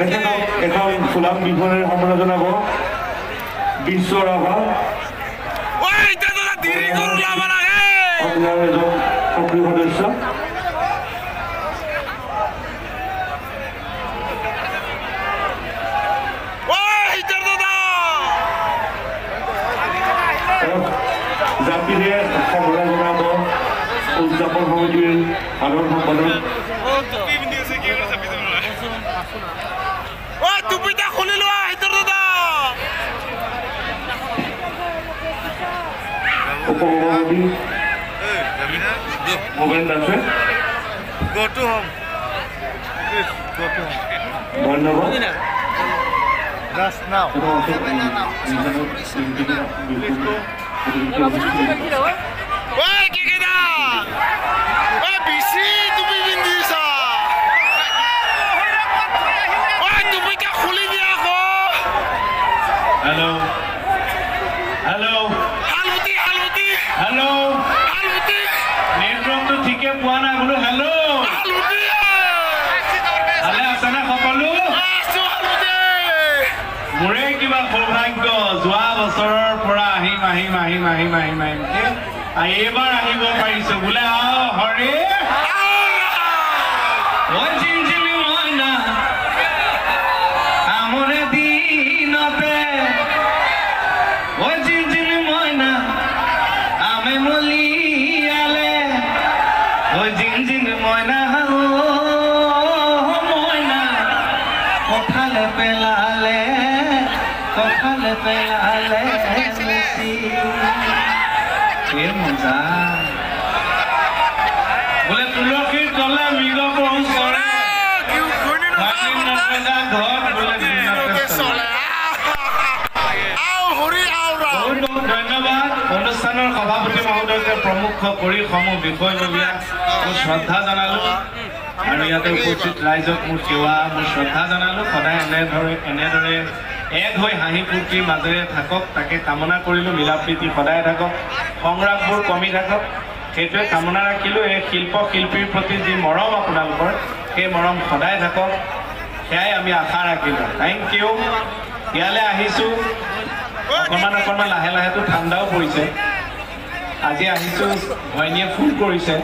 তেখেতক এখন ফুলাম বিফলেৰ সমালোচনা কৰোঁ বিশ্ব ৰাভা আপোনাৰ এজন সক্ৰিয় সদস্য জাতিৰে সমালোচনা জনাব উদযাপন সমিতিৰ সাধাৰণ সম্পাদক উপসভাপতি মোবাইল আছে ধন্যবাদ Hello. Hello. Hello. Network to ठीक है पुआना बोलो hello. Hello असना खपलू. मुरे की बात सौभाग्य जोआ बसरर परा আহিম के एबार আহিব পাৰিছো बोले आओ हरे ओ जिंजिली मयना আমরে দিনতে ओ जिंजिली मयना आमे मलियाले ओ जिंजिली मयना मयना कथाले पेलाले मुसी ये मजा बोले तुलसी तले मृग पहुँच करे धन्यवाद অনুষ্ঠানৰ সভাপতি মহোদয়কে প্ৰমুখ কৰি সমূহ বিষয়ববীয়া মোৰ শ্ৰদ্ধা জনালো আৰু ইয়াতে উপস্থিত ৰাইজক মোৰ সেৱা মোৰ শ্ৰদ্ধা জনালো সদায় এনেদৰে এক হৈ হাঁহি ফূৰ্তিৰ মাজেৰে থাকক তাকে কামনা কৰিলো মিলাপ্ৰীতি সদায় থাকক সংগ্ৰামবোৰ কমি থাকক সেইটোৱে কামনা ৰাখিলো এই শিল্পীৰ প্ৰতি যি মৰম আপোনালোকৰ সেই মৰম সদায় থাকক সেয়াই আমি আশা ৰাখিলো থেংক ইউ ইয়ালৈ আহিছোঁ অকণমান লাহে লাহেতো ঠাণ্ডাও পৰিছে আজি আহিছোঁ ভৈনীয়ে ফোন কৰিছে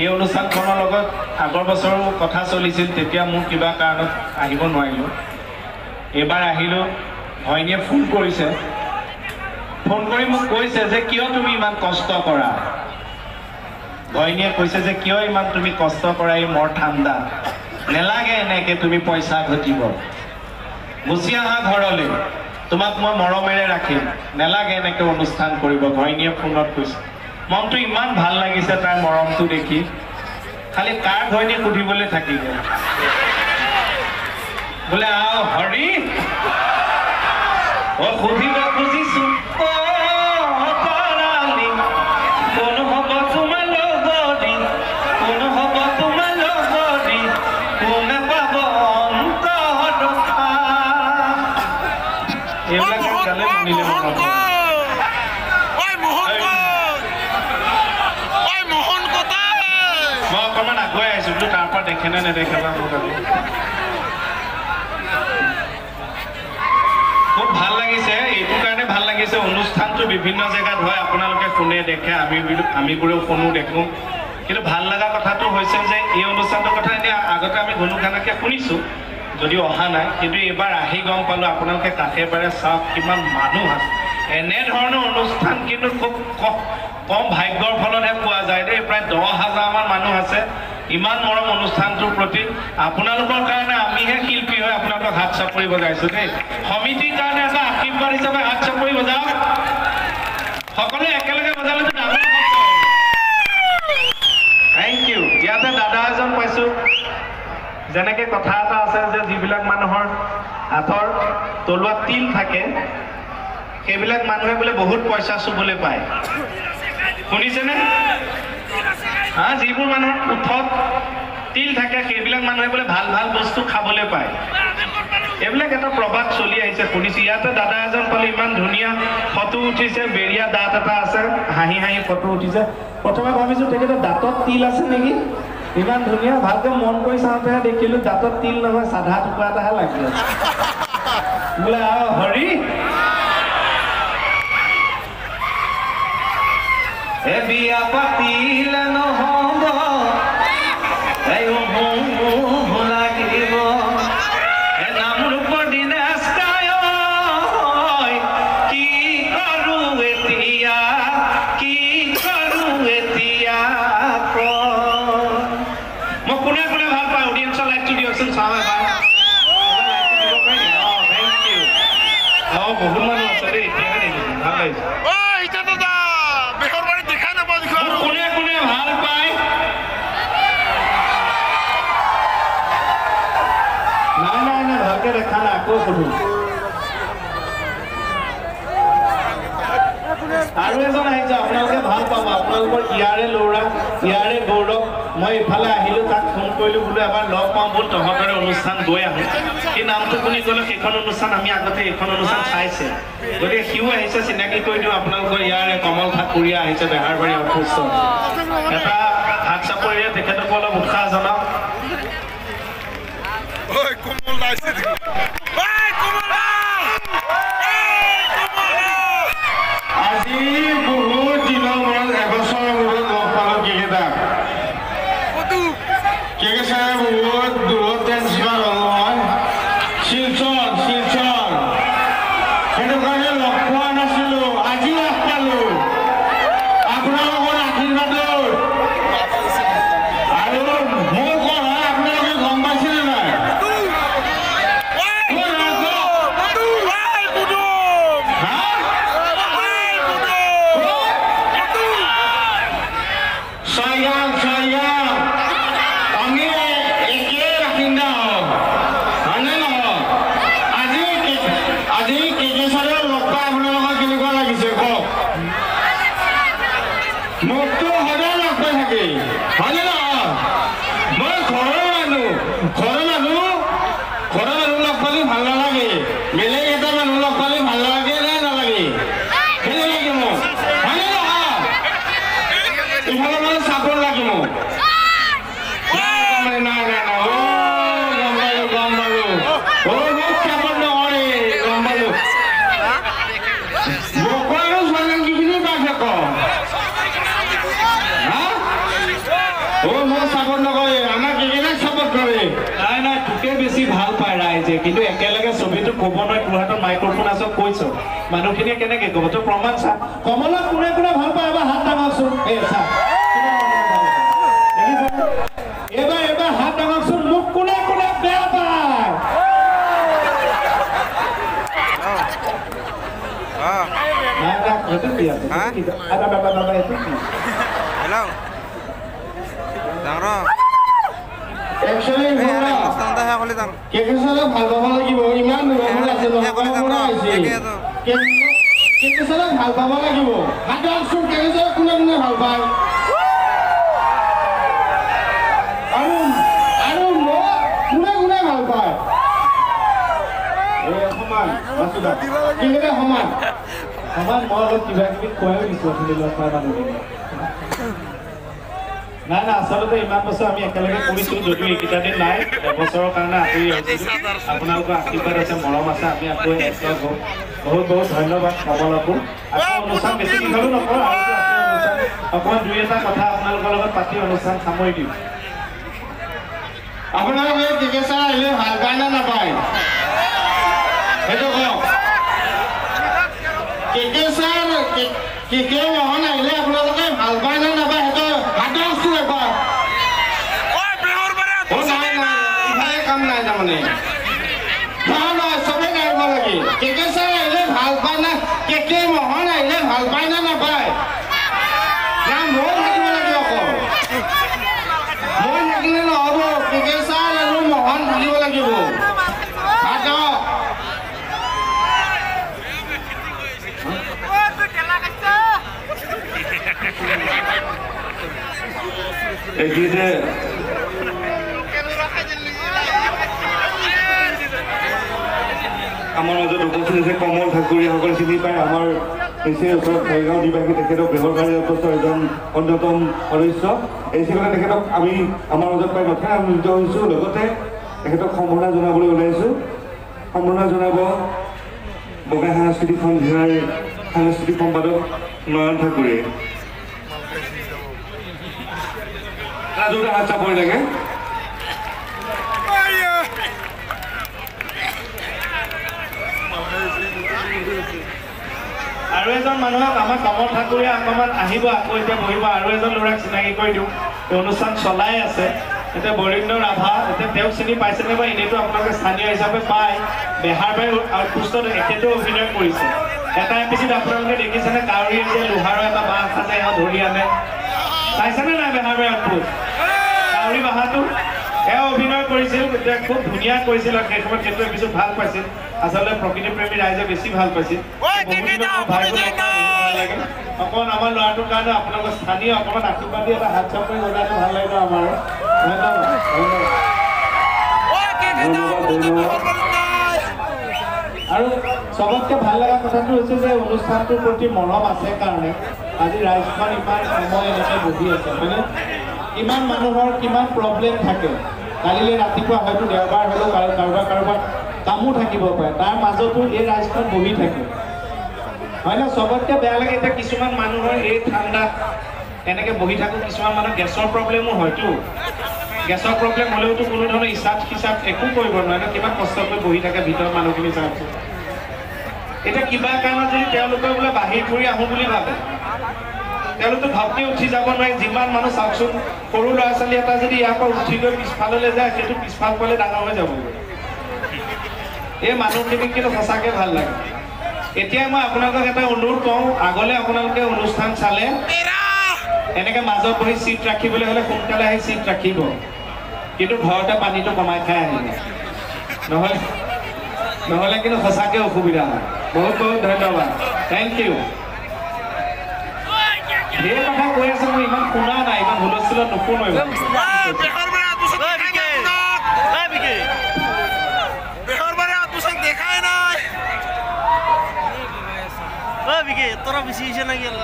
এই অনুষ্ঠানখনৰ লগত আগৰ বছৰো কথা চলিছিল তেতিয়া মোৰ কিবা কাৰণত আহিব নোৱাৰিলোঁ এবাৰ আহিলোঁ ভৈনীয়ে ফোন কৰিছে ফোন কৰি মোক কৈছে যে কিয় তুমি ইমান কষ্ট কৰা ভৈনীয়ে কৈছে যে কিয় ইমান তুমি কষ্ট কৰা এই মৰ ঠাণ্ডা নেলাগে এনেকৈ তুমি পইচা ঘটিব গুচি আহা ঘৰলৈ তোমাক মই মৰমেৰে ৰাখিম নেলাগে এনেকৈ অনুষ্ঠান কৰিব ভৈনীয়ে ফোনত কৈছে মনটো ইমান ভাল লাগিছে তাৰ মৰমটো দেখি খালি কাৰ ভৈনী সুধিবলৈ থাকি গ'ল बोले आओ हरी ओ खुदिब खुजिसु ओ पराली कोन हब तुम लगरी कोन हब तुम लगरी कोन पाब अंतर रखा एला गाले मिले मन ओय मोहन कता মই অকমান আগুৱাই আহিছো বুলো তাৰ পৰা দেখেনে নেদেখেবা মোক খুব ভাল লাগিছে এইটো কাৰণে ভাল লাগিছে অনুষ্ঠানটো বিভিন্ন জায়গাত হয় আপোনালোকে শুনে দেখে আমিবোৰেও শুনো দেখো কিন্তু ভাল লগা কথাটো হৈছে যে এই অনুষ্ঠানটোৰ কথা এনে আগতে আমি ঘনুখানাকে শুনিছোঁ যদিও অহা নাই কিন্তু এবাৰ আহি গম পালোঁ আপোনালোকে কাষে বাৰে চাওক কিমান মানুহ আছে এনেধৰণৰ অনুষ্ঠান কিন্তু খুব কম ভাগ্যৰ ফলতহে পোৱা যায় দেই প্ৰায় 10,000 মান মানুহ আছে ইমান মৰম অনুষ্ঠানটোৰ প্ৰতি আপোনালোকৰ কাৰণে আমিহে শিল্পী হৈ আপোনালোকক হাত চাপৰি বজাইছোঁ দেই সমিতিৰ কাৰণে এটা আশীৰ্বাদ হিচাপে হাত চাপৰি বজাওক সকলোৱে একেলগে বজালেতো ডাঙৰ থেংক ইউ ইয়াতে দাদা এজন পাইছোঁ যেনেকৈ কথা এটা আছে যে যিবিলাক মানুহৰ হাতৰ তলুৱাত তিল থাকে সেইবিলাক মানুহে বোলে বহুত পইচা চুবলৈ পায় শুনিছেনে যিবোৰ মানুহৰ উঠত তিল থাকে সেইবিলাক মানুহে বোলে ভাল ভাল বস্তু খাবলৈ পায় এইবিলাক এটা প্ৰবাদ চলি আহিছে শুনিছোঁ ইয়াতে দাদা এজন পালে ইমান ধুনীয়া ফটো উঠিছে বেৰিয়া দাঁত এটা আছে হাঁহি হাঁহি ফটো উঠিছে প্ৰথমে ভাবিছোঁ তেখেতৰ দাঁতত তিল আছে নেকি ইমান ধুনীয়া ভালকে মন কৰি চাওঁতেহে দেখিলো দাঁতত তিল নহয় সাধা টুকুৰা এটাহে লাগি আছে বোলে আৰু হৰি এ বিয়া পাতিলে নহ'ব এই লাগিব এ নাম ৰূপৰ দিনেশ কি কৰোঁ এতিয়া কি কৰোঁ এতিয়া মই কোনে কোনে ভাল পায় অডিয়েঞ্চৰ লাইটটো দিয়কচোন চাওঁ এবাৰ থেংক ইউ বহুত মানুহ আছে দেই এতিয়াহে দেখিছোঁ ভাল লাগিছে কোনে কোনে ভাল পায় নাই নাই নাই ভালকে দেখা নাই আকৌ সুধো আৰু এজন আহিছে আপোনালোকে ভাল পাব আপোনালোকৰ ইয়াৰে ল'ৰা ইয়াৰে গৌৰৱ মই ইফালে আহিলোঁ তাক ফোন কৰিলোঁ বোলো এবাৰ লগ পাওঁ ব'ল তহঁতৰে অনুষ্ঠান গৈ আহোঁ সেই নামটো শুনি ক'লে সেইখন অনুষ্ঠান আমি আগতে এইখন অনুষ্ঠান চাইছে গতিকে সিও আহিছে চিনাকি কৰি দিওঁ আপোনালোকৰ ইয়াৰে কমল ঠাকুৰীয়া আহিছে বেহাৰবাৰী অসুস্থ এটা হাত চাপৰিৰে তেখেতকো অলপ উৎসাহ জনাওক আজি বহুত দিনৰ মূৰত এবছৰৰ মূৰত লগ পালোঁ কেইকেইটাক কেইকেইটাই বহুত দূৰত ট্ৰেন্সফাৰ হ'ল নহয় শিলচৰ সেইটো কাৰণে লগ পোৱা নাছিলোঁ আজি লগ পালোঁ আপোনালোকৰ আশীৰ্বাদত আৰু মোৰ কথা আপোনালোকে গম পাইছিলে নাই মোকতো সদায় লগ পাই থাকে হয়নে নহয় মই ঘৰৰ মানুহ লগ পালে ভাল নালাগে বেলেগ এটা মানুহ লগ পালে ভাল লাগে নে নালাগে কেনে লাগে মোক হয়নে নহয় ইফালে মানে চাপৰ্ট লাগে মোক নাই গম পালো মোক চাপৰ্ট নকৰে গম পালো মোক আৰু ছোৱালীখিনি পাই থাক মোক চাপৰ্ট নকৰে আমাক এইকেইটাক চাপৰ্ট কৰে নাই তোকে বেছি ভাল পায় ৰাইজে কিন্তু একেলগে ছবিটো ক'ব নোৱাৰে তোৰ হাতত মাইক্ৰফোন আছে কৈছ মানুহখিনিয়ে কেনেকে ক'ব তই প্ৰমাণ চা কমলক কোনে কোনে ভাল পায় এবাৰ হাত ডাঙৰচোন এবাৰ হাত ডাঙৰচোন মোক কোনে কোনে বেয়া পায় ভাল পাব লাগিব ইমান ভাল পাব লাগিব কোনে কোনে ভাল পায় আৰু কোনে কোনে ভাল পায় সমান মই অলপ কিবা কিবি খুৱাই দিছোঁ মানুহখিনি নাই আচলতে ইমান বছৰ আমি একেলগে কৰিছোঁ যদিও এইকেইটা দিন নাই এবছৰৰ কাৰণে আঁতৰি আহিছিলোঁ আপোনালোকৰ আশীৰ্বাদ আছে মৰম আছে আমি আকৌ একলগ হওঁ বহুত ধন্যবাদ কমলকো আকৌ অনুষ্ঠান বেছি দীঘলো নকৰোঁ আৰু অনুষ্ঠান অকণমান দুই এটা কথা আপোনালোকৰ লগত পাতি অনুষ্ঠান সামৰি দিওঁ আপোনালোকে টিকেট আহিলে ভাল পায় নে নাপায় সেইটো কওক কেকে মহন আহিলে আপোনালোকে ভাল পায় নে নাপায় সেইটো হাতৰচোন এবাৰ ইফালে কাম নাই তাৰমানে নহয় চবেই গাড়িব লাগে কেকে ছাৰ আহিলে ভাল পায় না কেকে মহন আহিলে ভাল পায় নে নাপায় না মই থাকিব লাগে অকল মই থাকিলে নহ'ব কেকে ছাৰ আৰু মহন থাকিব লাগিব এইখিনিতে আমাৰ মাজত উপস্থিত আছে কমল ঠাকুৰীয়াসকল চিনি পায় আমাৰ এচিৰ ওচৰত চাৰিগাঁও নিবাসী তেখেতক বেসৰকাৰী অৱস্থাৰ এজন অন্যতম সদস্য। এই কাৰণে তেখেতক আমি আমাৰ মাজত পাই নথৈ আনন্দিত হৈছোঁ। লগতে তেখেতক সম্বৰ্ধনা জনাবলৈ ওলাইছোঁ। সম্বৰ্ধনা জনাব বগাই সাংস্কৃতিক সন্ধিয়াৰ সাংস্কৃতিক সম্পাদক নয়ন ঠাকুৰে। ৰাজুতে হাত চাপৰি লাগে। আৰু এজন মানুহক আমাৰ কমল ঠাকুৰে অকণমান আহিব, আকৌ এতিয়া বহিব। আৰু এজন ল'ৰাক চিনাকি কৰি দিওঁ, এই অনুষ্ঠান চলাই আছে। এতিয়া বৰেণ্য ৰাভা, এতিয়া তেওঁক চিনি পাইছেনে বা এনেইতো আপোনালোকে স্থানীয় হিচাপে পায়। বেহাৰবাৰী আউটপোষ্টত এখেতেও অভিনয় কৰিছে। এটা এপিচিড আপোনালোকে দেখিছেনে? কাউৰীয়ে যে লোহাৰৰ এটা বাঁহ সাজে এওঁ ধৰি আনে, চাইছেনে নাই? বেহাৰবাৰী আউটপোষ্ট কাউৰী বাঁহটো এওঁ অভিনয় কৰিছিল। তেতিয়া খুব ধুনীয়া কৰিছিল আৰু সেই সময়ত সেইটো এপিচোড ভাল পাইছিল। আচলতে প্ৰকৃতিপ্ৰেমী ৰাইজে বেছি ভাল পাইছিল। অকণমান আমাৰ ল'ৰাটোৰ কাৰণে আপোনালোকৰ স্থানীয় অকণমান আশীৰ্বাদ দি এটা হাত চাপৰি বজাইটো ভাল লাগিব আমাৰ। আৰু চবতকৈ ভাল লগা কথাটো হৈছে যে অনুষ্ঠানটোৰ প্ৰতি মৰম আছে কাৰণে আজি ৰাইজখন ইমান সময় এনেকৈ বহি আছে। মানে কিমান মানুহৰ কিমান প্ৰব্লেম থাকে। কালিলৈ ৰাতিপুৱা হয়তো দেওবাৰ হ'লেও কাৰোবাৰ কামো থাকিব পাৰে, তাৰ মাজতো এই ৰাইজখন বহি থাকে, হয় ন? চবতকৈ বেয়া লাগে এতিয়া কিছুমান মানুহৰ এই ঠাণ্ডাত এনেকৈ বহি থাকোঁ। কিছুমান মানুহৰ গেছৰ প্ৰব্লেমো হয়তো। গেছৰ প্ৰব্লেম হ'লেওতো কোনো ধৰণৰ হিচাপ একো কৰিব নোৱাৰে ন? কিমান কষ্ট কৰি বহি থাকে ভিতৰৰ মানুহখিনি চাওকচোন। এতিয়া কিবা কাৰণত যদি তেওঁলোকে বোলে বাহিৰ ফুৰি আহোঁ বুলি ভাবে, তেওঁলোকতো ঘপকে উঠি যাব নোৱাৰে। যিমান মানুহ চাওকচোন, সৰু ল'ৰা ছোৱালী এটা যদি ইয়াৰ পৰা উঠি গৈ পিছফাললৈ যায়, সেইটো পিছফাল পালে ডাঙৰ হৈ যাব। এই মানুহখিনিক কিন্তু সঁচাকৈ ভাল লাগে। এতিয়া মই আপোনালোকক এটা অনুৰোধ কৰোঁ, আগলৈ আপোনালোকে অনুষ্ঠান চালে এনেকৈ মাজত বহি চিট ৰাখিবলৈ হ'লে সোনকালে আহি চিট ৰাখিব, কিন্তু ঘৰতে পানীটো কমাই খাই আহিব, নহ'লে কিন্তু সঁচাকৈ অসুবিধা হয়। বহুত বহুত ধন্যবাদ, থেংক ইউ। ঢেৰ কথা কৈ আছে, মই ইমান শুনা নাই, ইমান হুলস্থুলত নুশুনো। তোরা বেশি এসে না গেল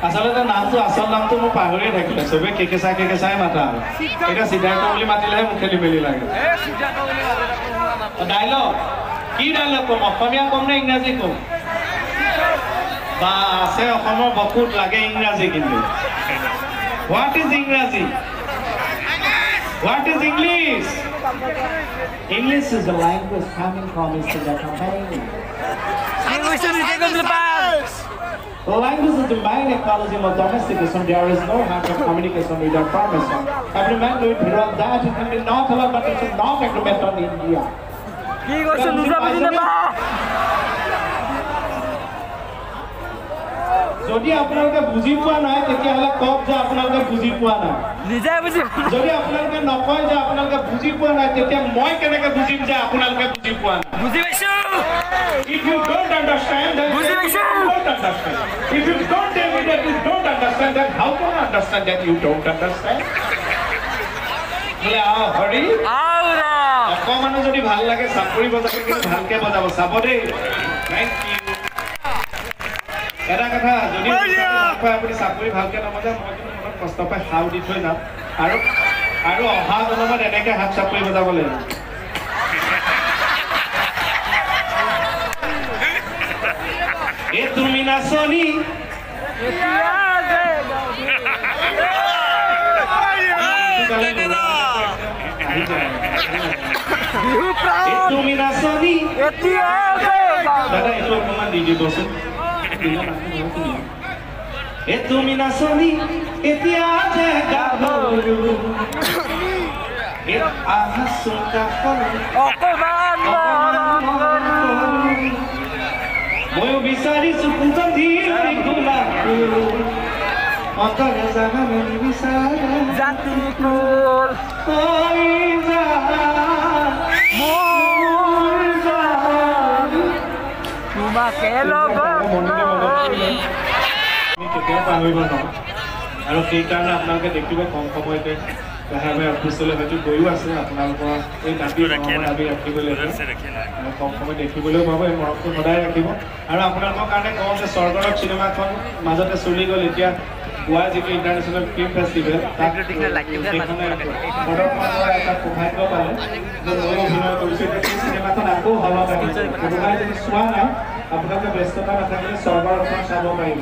আচলতে নামটো আচল নামটো মই পাহৰিয়ে থাকিলে। চবে কেকেচাই মাতা আৰু এতিয়া সিদ্ধাৰ্থ বুলি মাতিলেহে মোক খেলি মেলি লাগে। ডাইলগ কি ডাইলগ ক'ম? অসমীয়া ক'ম নে ইংৰাজী ক'ম? বা আছে অসমৰ বহুত লাগে ইংৰাজী। কিন্তু হোৱাট ইজ ইংৰাজী? What is English? English is the language coming from the campaign. Language is the main ecology of domestication. There is no harm of communication without permission. Every man do it without that. It can be not allowed, but it is not agreement on India. যদি আপোনালোকে বুজি পোৱা নাই তেতিয়াহ'লে কওক যে আপোনালোকে বুজি পোৱা নাই। যদি আপোনালোকে নকয় যে আপোনালোকে বুজি পোৱা নাই, তেতিয়া মই কেনেকৈ বুজিম যে আপোনালোকে বুজি পোৱা নাই? If you don't understand, then you don't understand. If you don't tell me that you don't understand, then how can I understand that you don't understand? বোলে হৰি অকমানো যদি ভাল লাগে চাপৰি বজাব, কিন্তু ভালকে বজাব। চাব দেই, থেংক ইউ। এটা কথা, যদি আপুনি চাকৰি ভালকৈ নবজায়, মই কিন্তু মনত কষ্ট পাই সাও দি থৈ যাম। আৰু অহা জনমত এনেকৈ হাত চাপৰি বজাব লাগিব। এ তুমি নাচনি তুমি নাচনি দাদা, এইটো অকণমান দি দিবচোন। এ তুমি নাচনি এতিয়া যে গাভৰু আহাচোন ময়ো বিচাৰিছো সুগন্ধি গোলাপটো অন্তৰে জাগানে কেতিয়াও পাহৰিব নোৱাৰোঁ। আৰু সেইকাৰণে আপোনালোকে দেখিব কম সময়তে লাহে অফিচলৈ হয়তো গৈও আছে আপোনালোকৰ এই নাতি আমি ৰাখিবলৈ কম সময় দেখিবলৈও পাব এই মৰমটো সদায় ৰাখিব আৰু আপোনালোকৰ কাৰণে কওঁ যে স্বৰ্গৰথ চিনেমাখন মাজতে চলি গ'ল এতিয়া গোৱা যিটো ইণ্টাৰনেশ্যনেল ফিল্ম ফেষ্টিভেল তাত এটা সৌভাগ্য পালে যে মই অভিনয় কৰিছোঁ এতিয়া সেই চিনেমাখন আকৌ হলত আহিছে কোনোবাই যদি চোৱা নাই আপোনালোকে ব্যস্ততা নাথাকিলে স্বৰ্গৰথখন চাব পাৰিব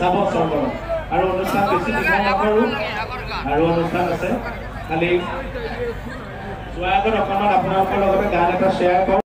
চাব স্বৰ্গৰথ আৰু অনুষ্ঠান বেছি দীঘল নকৰোঁ আৰু অনুষ্ঠান আছে খালি যোৱাৰ আগত অকণমান আপোনালোকৰ লগতে গান এটা শ্বেয়াৰ কৰোঁ